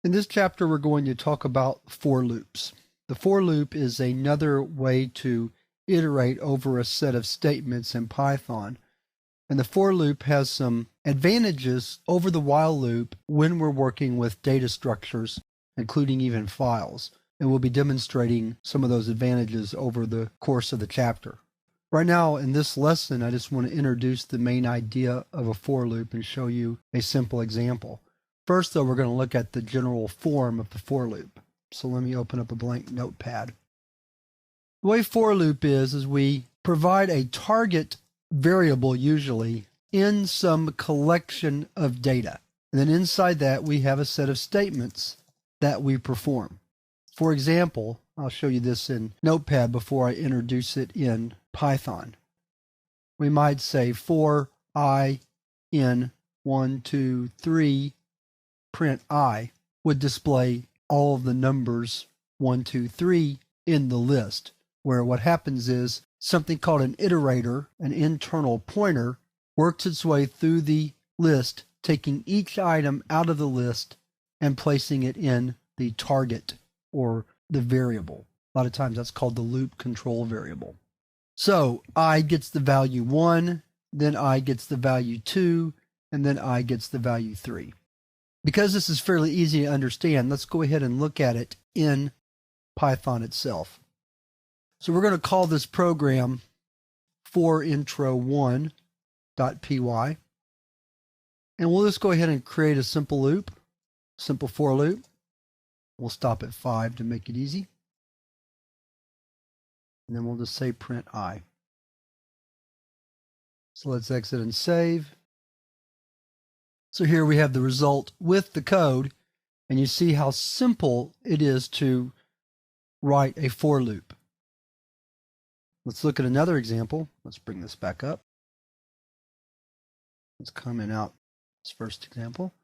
In this chapter, we're going to talk about for loops. The for loop is another way to iterate over a set of statements in Python. And the for loop has some advantages over the while loop when we're working with data structures, including even files. And we'll be demonstrating some of those advantages over the course of the chapter. Right now, in this lesson, I just want to introduce the main idea of a for loop and show you a simple example. First, though, we're going to look at the general form of the for loop. So let me open up a blank notepad. The way for loop is we provide a target variable, usually, in some collection of data. And then inside that, we have a set of statements that we perform. For example, I'll show you this in Notepad before I introduce it in Python. We might say for I in 1, 2, 3, print I would display all of the numbers 1, 2, 3 in the list, where what happens is something called an iterator, an internal pointer, works its way through the list, taking each item out of the list and placing it in the target or the variable. A lot of times that's called the loop control variable. So I gets the value 1, then I gets the value 2, and then I gets the value 3. Because this is fairly easy to understand, let's go ahead and look at it in Python itself. So we're going to call this program forintro1.py. And we'll just go ahead and create a simple loop, simple for loop. We'll stop at 5 to make it easy. And then we'll just say print I. So let's exit and save. So here we have the result with the code, and you see how simple it is to write a for loop. Let's look at another example. Let's bring this back up. Let's comment out this first example.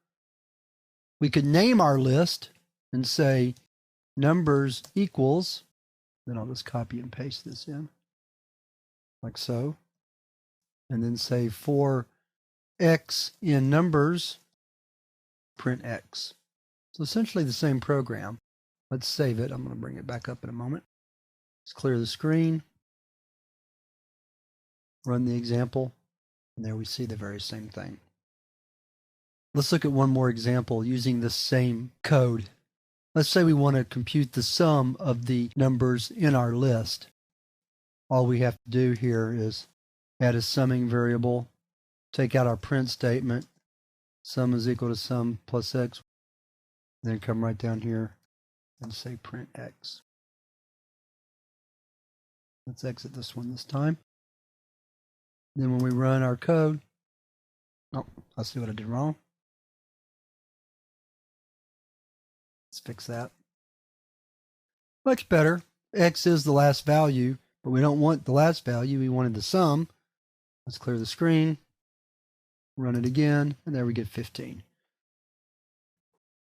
We could name our list and say numbers equals, then I'll just copy and paste this in, like so, and then say for X in numbers, print X. So essentially the same program. Let's save it. I'm going to bring it back up in a moment. Let's clear the screen, run the example, and there we see the very same thing. Let's look at one more example using the same code. Let's say we want to compute the sum of the numbers in our list. All we have to do here is add a summing variable, take out our print statement, sum is equal to sum plus X, then come right down here and say print X. Let's exit this one this time. Then when we run our code, oh, I see what I did wrong. Let's fix that. Much better. X is the last value, but we don't want the last value. We wanted the sum. Let's clear the screen, run it again, and there we get 15.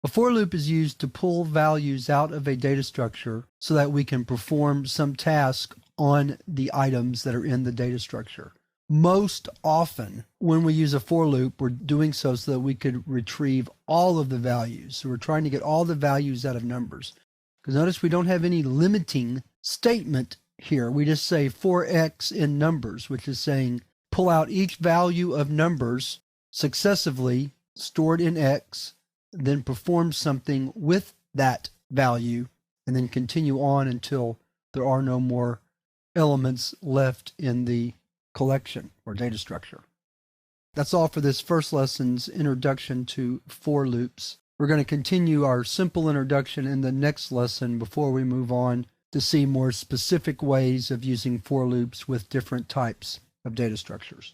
A for loop is used to pull values out of a data structure so that we can perform some task on the items that are in the data structure. Most often, when we use a for loop, we're doing so that we could retrieve all of the values. So we're trying to get all the values out of numbers. Because notice we don't have any limiting statement here. We just say for X in numbers, which is saying pull out each value of numbers successively stored in X, then perform something with that value, and then continue on until there are no more elements left in the collection or data structure. That's all for this first lesson's introduction to for loops. We're going to continue our simple introduction in the next lesson before we move on to see more specific ways of using for loops with different types of data structures.